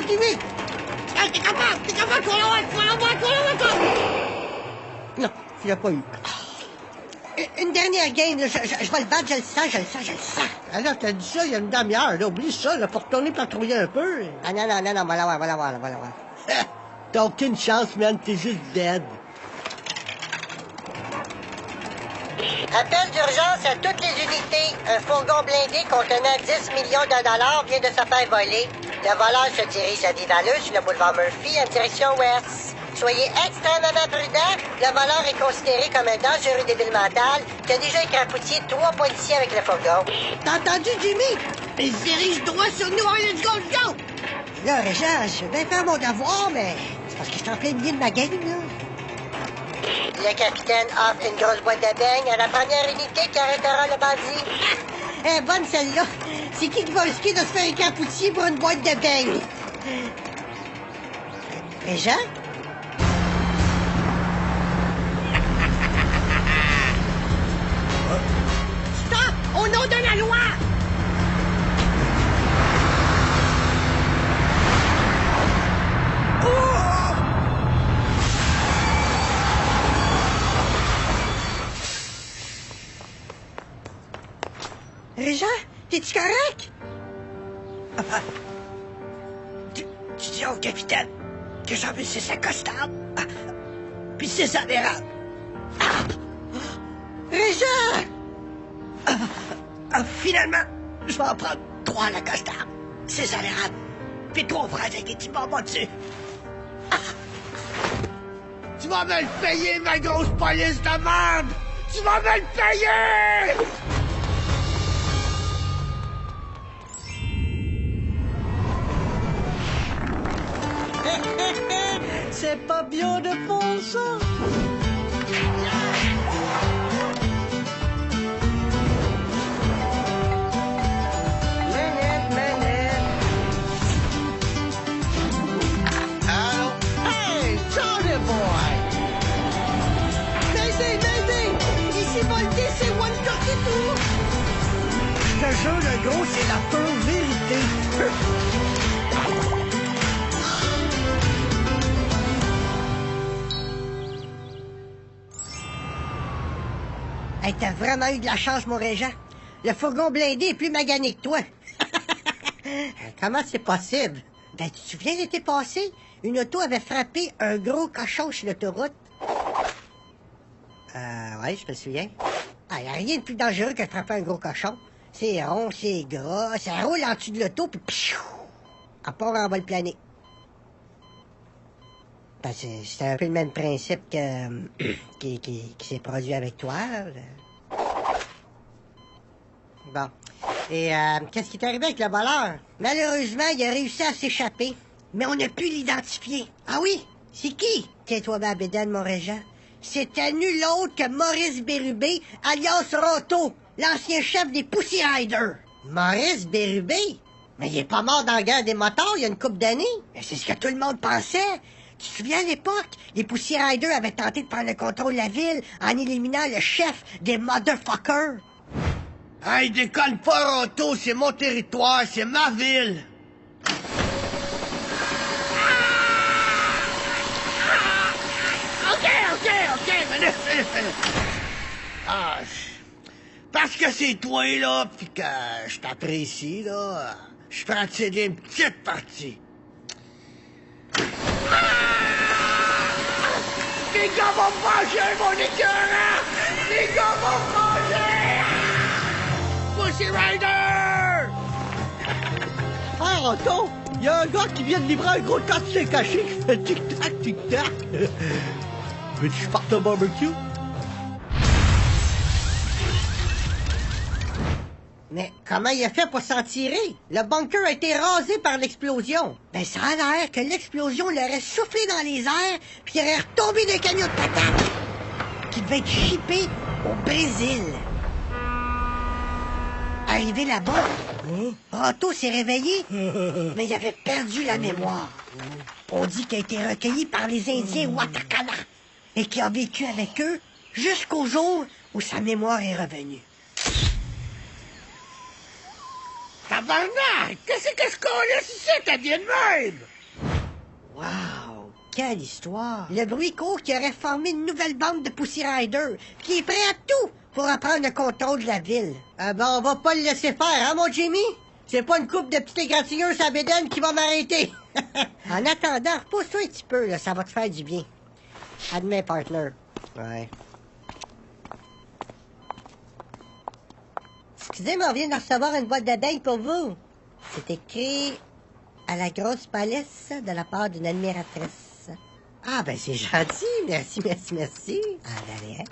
Jimmy! Ah, t'es capable, tu vas l'avoir! Non, tu l'as pas eu. Une dernière game, là, je vais le battre, je le sens. Alors, t'as dit ça il y a une demi-heure, là, oublie ça, là, faut retourner patrouiller un peu. Ah non, va l'avoir. T'as aucune chance, man, t'es juste dead. Appel d'urgence à toutes les unités. Un fourgon blindé contenant 10 millions de dollars vient de se faire voler. Le voleur se dirige à Vivaleux sur le boulevard Murphy en direction ouest. Soyez extrêmement prudents. Le voleur est considéré comme un dangereux débile mental qui a déjà écrapouillé 3 policiers avec le fourgon. T'as entendu, Jimmy? Il se dirige droit sur nous. Let's go! Là, Régent, je vais faire mon devoir, mais c'est parce que je suis en plein milieu de ma game, là. Le capitaine offre une grosse boîte de beignes à la première unité qui arrêtera le bandit. Eh, bonne celle-là. C'est qui va risquer de se faire écrapouiller pour une boîte de beignes? Régent? Stop! Au nom de la loi! Régent, t'es-tu correct? Tu dis au capitaine que j'en veux 6 accostables, puis 6 adhérables. Régent! Finalement, je vais en prendre 3 à l'accostable, 6 adhérables, puis 3 phrases avec des petits bonbons dessus. Tu vas me le payer, ma grosse police de merde! Tu vas me le payer! C'est pas bien de faire ça! Allô? Hey, Johnny boy! Mayday! Ici Volté, c'est One Turkey Tour! Je te jure, le gros, c'est la pure vérité! Hey, t'as vraiment eu de la chance, mon Régent. Le fourgon blindé est plus magané que toi. Comment c'est possible? Ben, tu te souviens l'été passé? Une auto avait frappé un gros cochon sur l'autoroute. Ouais, je me souviens. Ah, y a rien de plus dangereux que de frapper un gros cochon. C'est rond, c'est gras, ça roule en dessous de l'auto, puis pfiou, à part en bas le planer. Ben, c'est un peu le même principe que qui s'est produit avec toi. Bon. Et qu'est-ce qui est arrivé avec le voleur? Malheureusement, il a réussi à s'échapper. Mais on n'a pu l'identifier. Ah oui? C'est qui? Tiens-toi bien, bédaine, mon Régent. C'était nul autre que Maurice Bérubé, alias Roto, l'ancien chef des Pussy Riders. Maurice Bérubé? Mais il est pas mort dans la guerre des motards il y a une couple d'années. Mais c'est ce que tout le monde pensait. Tu te souviens à l'époque, les Pussy Riders avaient tenté de prendre le contrôle de la ville en éliminant le chef des motherfuckers. Hey, déconne pas, Roto, c'est mon territoire, c'est ma ville! OK, mais Ah, parce que c'est toi, là, pis que je t'apprécie, là, je prends de céder une petite partie. Les gars vont me manger, mon écœurant! Les gars vont me manger! Pussy Rider! Ah, Roto, il y a un gars qui vient de livrer un gros tas de steak caché qui fait tic-tac, tic-tac. Veux-tu que je parte au barbecue? Mais comment il a fait pour s'en tirer? Le bunker a été rasé par l'explosion. Ben, ça a l'air que l'explosion l'aurait soufflé dans les airs, puis il aurait retombé d'un camion de patates qui devait être shippé au Brésil. Arrivé là-bas, Roto s'est réveillé, mais il avait perdu la mémoire. On dit qu'il a été recueilli par les Indiens Watakana et qu'il a vécu avec eux jusqu'au jour où sa mémoire est revenue. Tabarnak! Qu'est-ce qu'on laisse ici? T'as bien de même! Wow! Quelle histoire! Le bruit court qui aurait formé une nouvelle bande de Pussy Rider, qui est prêt à tout pour reprendre le contrôle de la ville. Ah ben, on va pas le laisser faire, hein, mon Jimmy? C'est pas une coupe de petites égratigneuses à bédaine qui va m'arrêter. En attendant, repose-toi un petit peu, là, ça va te faire du bien. Admets, partner. Ouais. Excusez, mais on vient de recevoir une boîte de bain pour vous. C'est écrit à la grosse palisse de la part d'une admiratrice. Ah, ben c'est gentil. Merci, merci, merci. Ah, allez,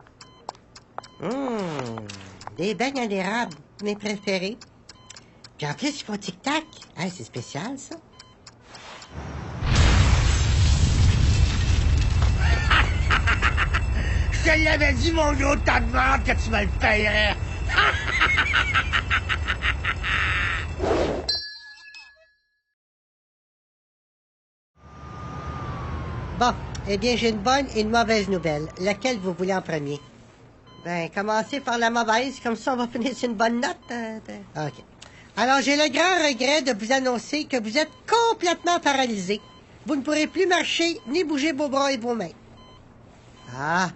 des beignes à l'érable, mes préférés. Puis en plus, ils font tic-tac. Hein, c'est spécial, ça. Je te l'avais dit, mon gros tas de merde, que tu me le payerais. Bon, eh bien, j'ai une bonne et une mauvaise nouvelle. Laquelle vous voulez en premier? Ben, commencez par la mauvaise, comme ça on va finir sur une bonne note. OK. Alors, j'ai le grand regret de vous annoncer que vous êtes complètement paralysé. Vous ne pourrez plus marcher ni bouger vos bras et vos mains. Ah,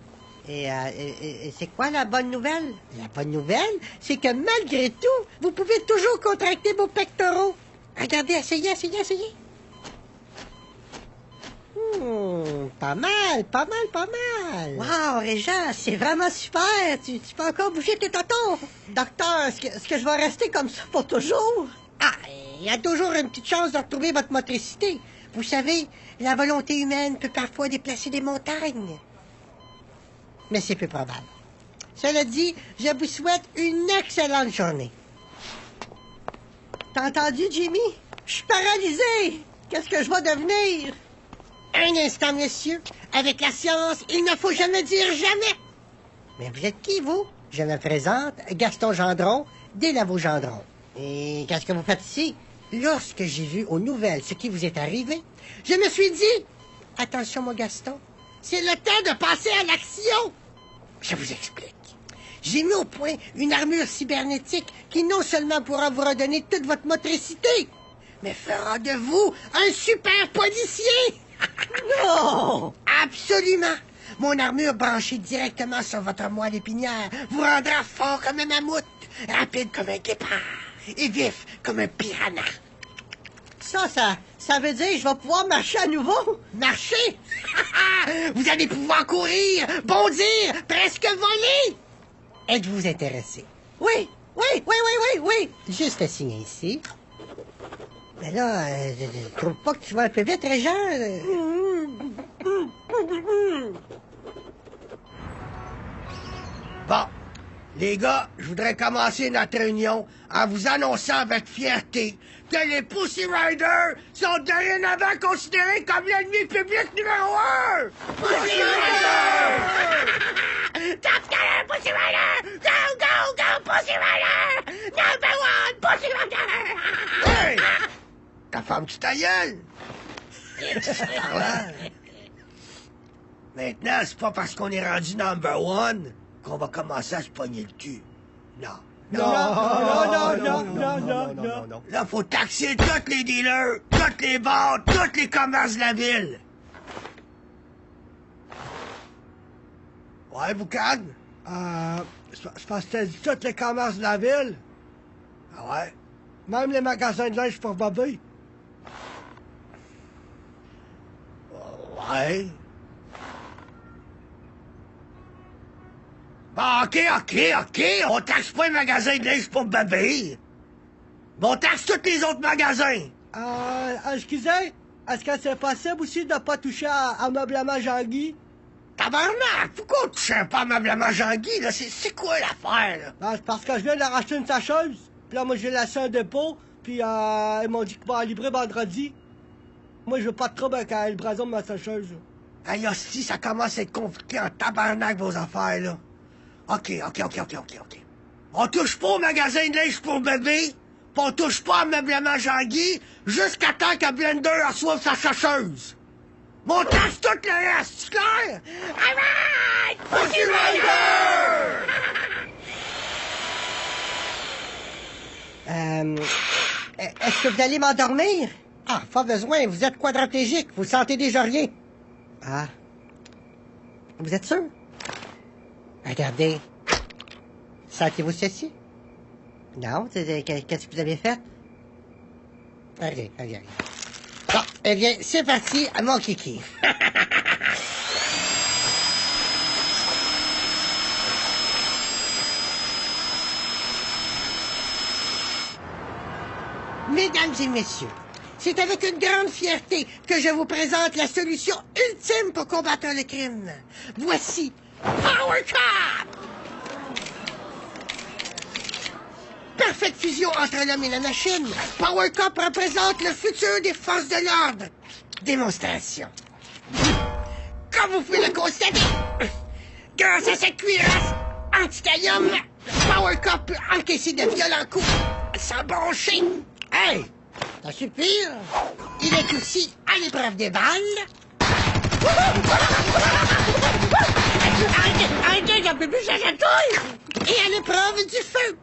et c'est quoi la bonne nouvelle? La bonne nouvelle, c'est que malgré tout, vous pouvez toujours contracter vos pectoraux. Regardez, essayez. Pas mal. Wow, Régent, c'est vraiment super. Tu peux encore bouger tes totons. Docteur, est-ce que je vais rester comme ça pour toujours? Ah, il y a toujours une petite chance de retrouver votre motricité. Vous savez, la volonté humaine peut parfois déplacer des montagnes. Mais c'est peu probable. Cela dit, je vous souhaite une excellente journée. T'as entendu, Jimmy? Je suis paralysé. Qu'est-ce que je vais devenir? Un instant, messieurs. Avec la science, il ne faut jamais dire jamais. Mais vous êtes qui, vous? Je me présente, Gaston Gendron, des Lavaux-Gendron. Et qu'est-ce que vous faites ici? Lorsque j'ai vu aux nouvelles ce qui vous est arrivé, je me suis dit, attention, mon Gaston, c'est le temps de passer à l'action. Je vous explique. J'ai mis au point une armure cybernétique qui non seulement pourra vous redonner toute votre motricité, mais fera de vous un super policier. Non! Absolument! Mon armure branchée directement sur votre moelle épinière vous rendra fort comme un mammouth, rapide comme un guépard et vif comme un piranha. Ça veut dire que je vais pouvoir marcher à nouveau? Marcher? Vous allez pouvoir courir, bondir, presque voler! Êtes-vous intéressé? Oui! Juste à signer ici. Mais là, je trouve pas que tu vas un peu vite, Régent. Bon, les gars, je voudrais commencer notre réunion en vous annonçant avec fierté que les Pussy Riders sont dorénavant considérés comme l'ennemi public numéro 1! Pussy Riders! Top Scanner, Pussy Rider! Go, Pussy Rider! Number 1, Pussy Rider! Hey! Ta femme, tu ta gueule! Maintenant, c'est pas parce qu'on est rendu number 1 qu'on va commencer à se pogner le cul. Non. Non. Là, faut taxer tous les dealers, tous les bars, tous les commerces de la ville. Ouais, Boucan? C'est parce que t'as dit tous les commerces de la ville. Ah ouais? Même les magasins de linge pour Bobby. Ouais. Bon, OK. On taxe pas les magasins de linge pour bébé. Mais on taxe tous les autres magasins. Excusez, est-ce que c'est possible aussi de pas toucher à meublement Jean-Guy? Tabarnak! Pourquoi on touche pas aimablement Jean-Guy, là? C'est quoi l'affaire, là? Ben, c'est parce que je viens de racheter une sacheuse. Puis là, moi, j'ai laissé un dépôt. Puis ils m'ont dit qu'ils vont en livrer vendredi. Moi, je veux pas de trouble avec le brason de ma sacheuse. Hey, hostie, ça commence à être compliqué en tabarnak, vos affaires, là. OK. On touche pas au magasin de linge pour bébé, pis on touche pas à meublement Jean-Guy, jusqu'à temps que Blender reçoive sa sacheuse. Mon taxe tout le reste, c'est clair? Alright! Pussy Rider! Est-ce que vous allez m'endormir? Ah, pas besoin, vous êtes quadraplégique, vous sentez déjà rien. Ah. Vous êtes sûr? Regardez. Sentez-vous ceci? Non? Qu'est-ce que vous avez fait? Allez. Bon, eh bien, c'est parti, mon kiki. Mesdames et messieurs, c'est avec une grande fierté que je vous présente la solution ultime pour combattre le crime. Voici Power Cop! Parfaite fusion entre l'homme et la machine, Power Cop représente le futur des forces de l'ordre. Démonstration. Comme vous pouvez le constater, grâce à cette cuirasse anti-titanium, Power Cop peut encaisser de violents coups sans broncher. Hey! Ça suffit. Il est aussi à l'épreuve des balles. Arrêtez, j'en peux plus, ça chatouille! Et à l'épreuve du feu.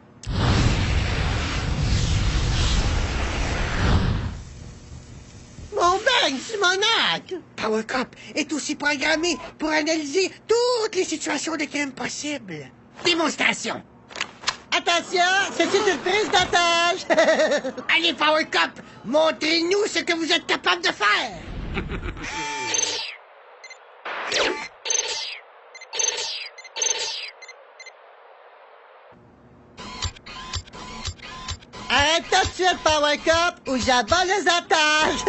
Mon bang, Simonac! Power Cop est aussi programmé pour analyser toutes les situations de crime possibles. Démonstration. Attention, c'est une prise d'otage. Allez, Power Cop, montrez-nous ce que vous êtes capable de faire. Arrête tout de suite, Power Cop, ou j'abats les otages.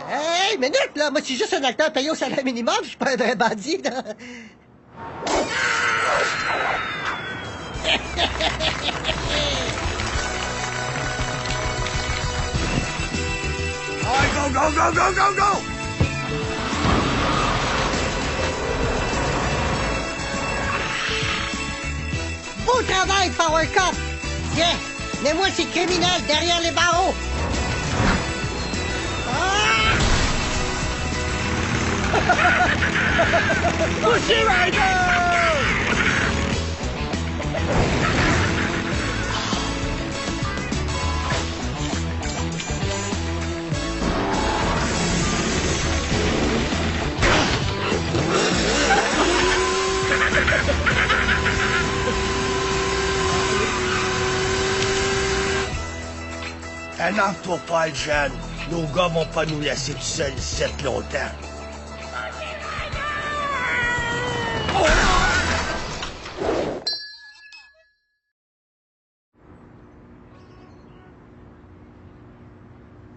Hey, minute, là, moi, je suis juste un acteur payé au salaire minimum, je suis pas un vrai bandit, là. All right, go! Beau travail, Power Cop. Tiens, mets-moi ces criminels derrière les barreaux. Ah! Pussy Rider! Énerve-toi pas, le jeune. Nos gars vont pas nous laisser tout seuls ici longtemps.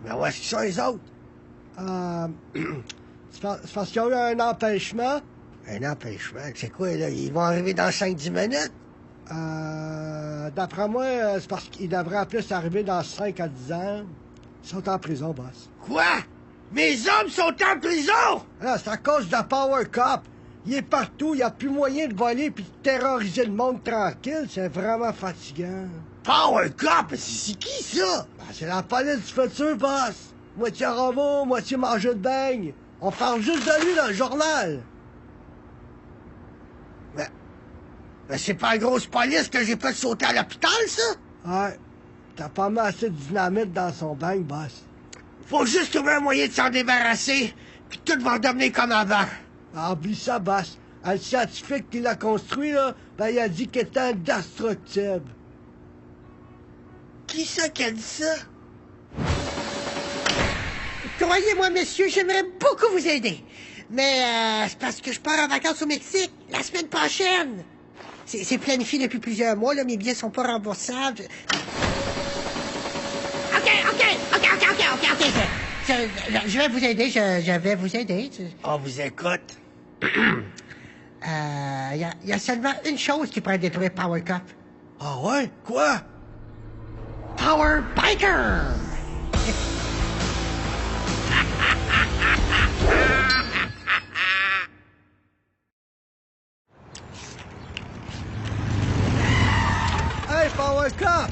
Ben ouais, c'est ça, les autres. C'est parce qu'il y a eu un empêchement. Un empêchement, c'est quoi, là? Ils vont arriver dans 5-10 minutes? D'après moi, c'est parce qu'ils devraient plus arriver dans 5 à 10 ans. Ils sont en prison, boss. Quoi? Mes hommes sont en prison! Ah, c'est à cause de Power Cop. Il est partout, il n'y a plus moyen de voler puis de terroriser le monde tranquille. C'est vraiment fatigant. Power Cop? C'est qui, ça? Ben, c'est la police du futur, boss. Moitié robot, moitié mangeur de beigne. On parle juste de lui dans le journal. Ben, c'est pas la grosse police que j'ai fait sauter à l'hôpital, ça? Ouais. T'as pas mis assez de dynamite dans son beigne, boss. Faut juste trouver un moyen de s'en débarrasser, puis tout va redevenir comme avant. Ah, oublie ça, boss. Le scientifique qui l'a construit, là, ben, il a dit qu'il était indestructible. Qui ça qui a dit ça? Croyez-moi, messieurs, j'aimerais beaucoup vous aider. Mais c'est parce que je pars en vacances au Mexique la semaine prochaine. C'est planifié depuis plusieurs mois, là, mes billets sont pas remboursables. OK. Je vais vous aider, je vais vous aider. On vous écoute. Y a seulement une chose qui pourrait détruire Power Cop. Ah ouais? Quoi? Power Biker! Hey, Power Cop!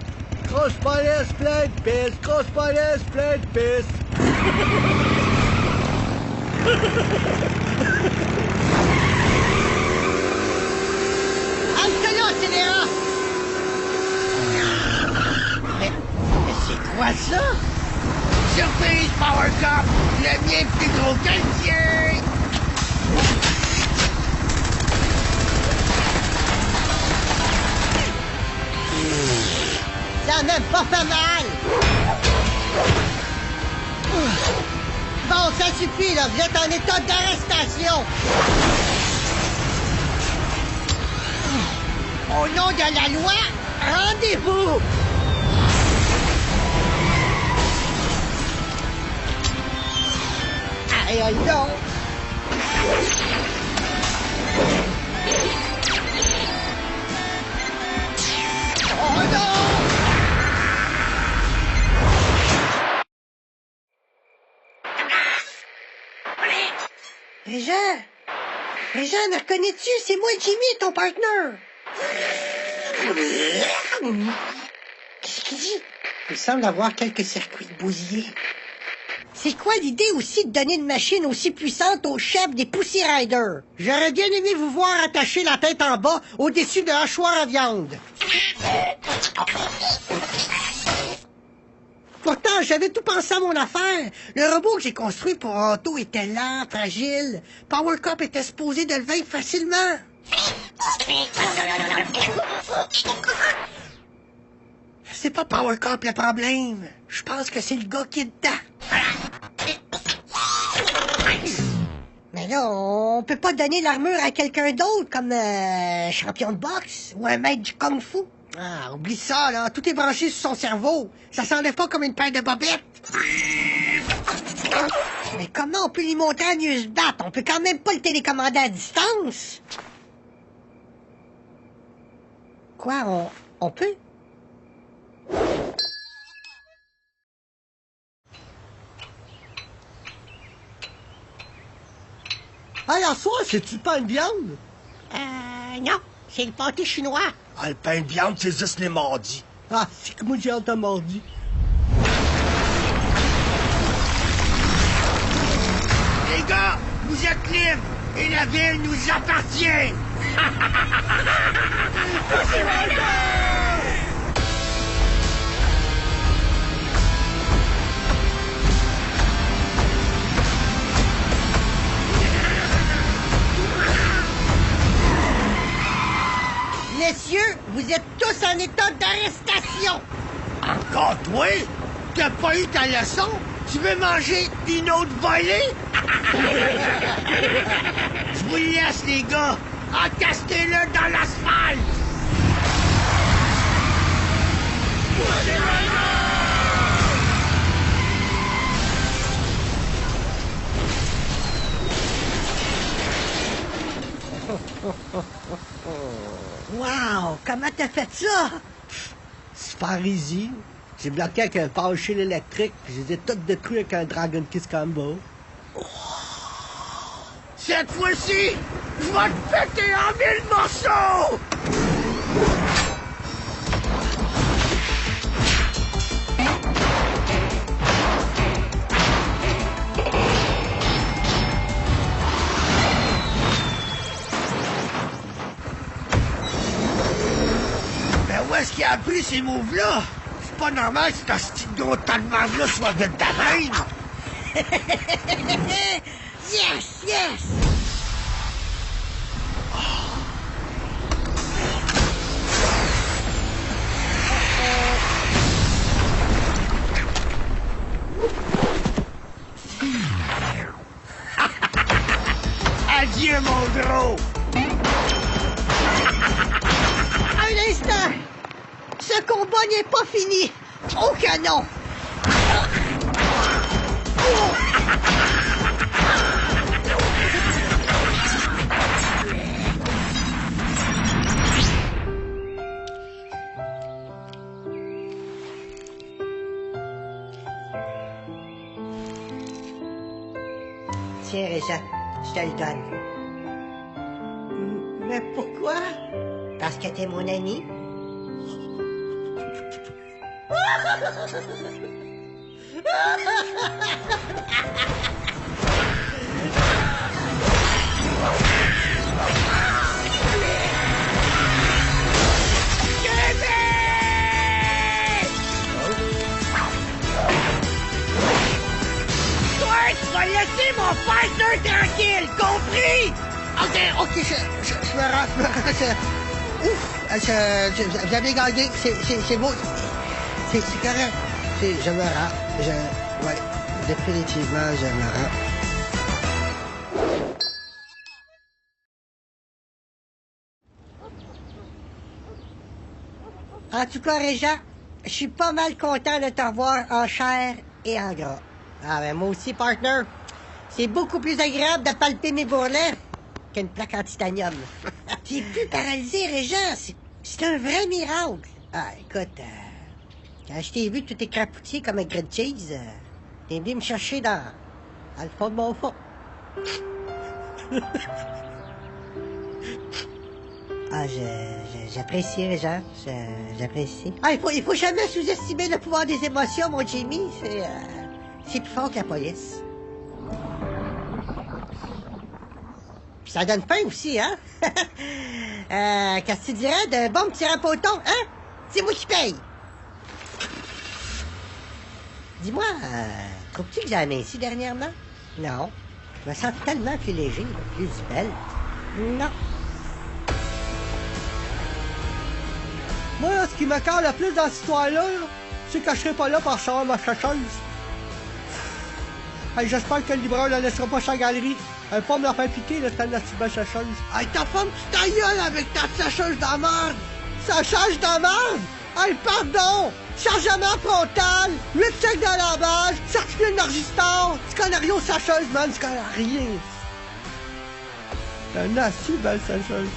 Grosse police, plein de pistes! Grosse police, plein de pistes! Halte-là, scélérat! Mais c'est quoi ça? C'est Le mien est plus gros que le tien! Ça a même pas fait mal! Bon, ça suffit, là. Vous êtes en état d'arrestation. Au nom de la loi, rendez-vous! Aïe, aïe, non! Oh non! Régent! Régent, me reconnais-tu? C'est moi, Jimmy, ton partenaire! Qu'est-ce qu'il dit? Il semble avoir quelques circuits bousillés. C'est quoi l'idée aussi de donner une machine aussi puissante au chef des Pussy Riders? J'aurais bien aimé vous voir attacher la tête en bas au-dessus d'un hachoir à viande. Pourtant, j'avais tout pensé à mon affaire. Le robot que j'ai construit pour Otto était lent, fragile. Power Cup était supposé de le vaincre facilement. C'est pas Power Cup le problème. Je pense que c'est le gars qui est dedans. Mais là, on peut pas donner l'armure à quelqu'un d'autre, comme un champion de boxe ou un maître du kung-fu. Ah, oublie ça, là. Tout est branché sur son cerveau. Ça s'enlève pas comme une paire de bobettes. Mais comment on peut lui montrer à mieux se battre? On peut quand même pas le télécommander à distance. Quoi, on peut? Ah, la soir, c'est-tu pas une viande? Non. C'est le pâté chinois. Ah, le pain de viande, c'est juste les mardis. Ah, c'est que moi, j'ai hâte à mardi. Les gars, vous êtes libres et la ville nous appartient! Messieurs, vous êtes tous en état d'arrestation. Encore toi? T'as pas eu ta leçon? Tu veux manger une autre volée? Je vous laisse, les gars. Encastez-le dans l'asphalte! Wow, comment t'as fait ça? Super easy. J'ai bloqué avec un power shield électrique, puis je les ai toutes détruits avec un Dragon Kiss combo. Cette fois-ci, je vais te péter en 1000 morceaux! Mais où est-ce qu'il a appris ces moves-là? C'est pas normal que ce petit gros tas de marde-là soit de ta reine! Yes, yes! Adieu, mon gros! Un instant! Ce combat n'est pas fini! Au canon! Tiens, Régent, je te le donne. Mais pourquoi? Parce que t'es mon ami. Toi, tu vas mal compris! OK, je me rends, Ouf, vous avez gagné, c'est beau. C'est correct. Je me rends, ouais, définitivement, je me rends. En tout cas, Régent, je suis pas mal content de te revoir en chair et en gras. Ah ben moi aussi, partner. C'est beaucoup plus agréable de palper mes bourrelets qu'une plaque en titanium. T'es plus paralysé, Régent. C'est un vrai miracle. Ah, écoute, quand je t'ai vu tout écrapoutier comme un grilled cheese, t'es venu me chercher dans le fond de mon fond. Ah, j'apprécie, Régent. J'apprécie. Ah, il faut jamais sous-estimer le pouvoir des émotions, mon Jimmy. C'est plus fort que la police. Puis ça donne faim aussi, hein? Qu'est-ce que tu dirais de bon petit rapoton, hein? C'est moi qui paye. Dis-moi, trouves-tu que j'ai aminci dernièrement? Non. Je me sens tellement plus léger, plus belle. Non. Moi, ce qui m'accorde le plus dans cette histoire-là, c'est que je serai pas là pour recevoir ma chercheuse. Hey, j'espère que le libraire ne la laissera pas sa galerie. Elle va pas me la faire piquer, le temps de la petite belle chercheuse. Hey, ta femme, tu ta gueule avec ta sécheuse de la merde! Sécheuse de merde! Hey, pardon! Chargement frontal! 8 chèques de lavage! Certificat d'enregistrement! Scanario sécheuse, man! Tu connais rien! C'est une assez belle sécheuse.